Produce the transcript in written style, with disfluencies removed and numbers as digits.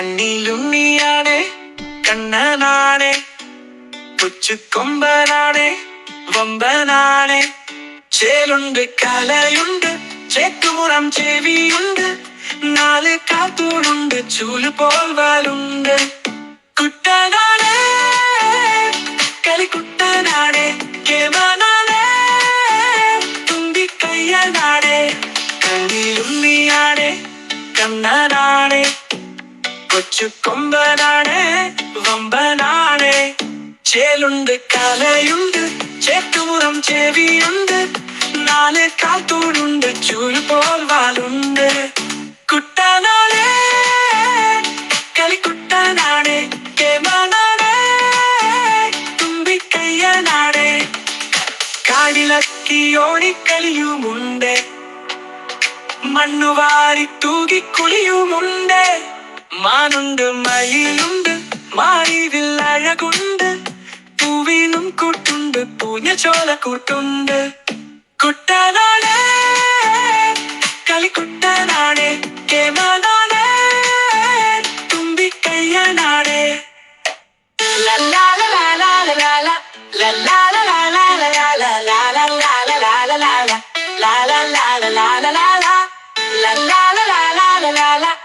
കണ്ണിലുണ്ണിയാണേ കണ്ണനാണേ കൊച്ചുകൊമ്പനാണേ വമ്പനാണേ ചേലുണ്ട് കലയുണ്ട് ചേക്കുമുറം ചെവിയുണ്ട് നാല് കാത്തൂടുണ്ട് ചൂല് പോൽ വാലുണ്ട് കുട്ടനാണേ കളിക്കുട്ടനാണേ കേമനാണേ തുമ്പിക്കയ്യനാണേ കണ്ണിലുണ്ണിയാണേ കണ്ണനാണേ കൊച്ചുകൊമ്പനാണേ വമ്പനാണേ ചേലുണ്ട് കലയുണ്ട് ചേക്കുമുറം ചെവിയുണ്ട് നാല് കാത്തൂടുണ്ട് ചൂല് പോൽ വാലുണ്ട് കുട്ടനാണേ കളിക്കുട്ടനാണേ കേമനാണേ തുമ്പിക്കയ്യനാണേ കാടിലക്കി ഓടിക്കളിയുമുണ്ട് മണ്ണുവാരി തൂകിക്കുളിയുമുണ്ട് മാനുണ്ട് മയിലുണ്ട് മാറിവിൽ അഴകുണ്ട് പൂവിനും കൂട്ടുണ്ട് പൂഞ്ഞ ചോല കൂട്ടുണ്ട് കുട്ടനാണേ കളിക്കുട്ടനാണേ കേമനാണേ തുമ്പിക്കയ്യനാണേ la la la la la la la la la la la la la la la la la la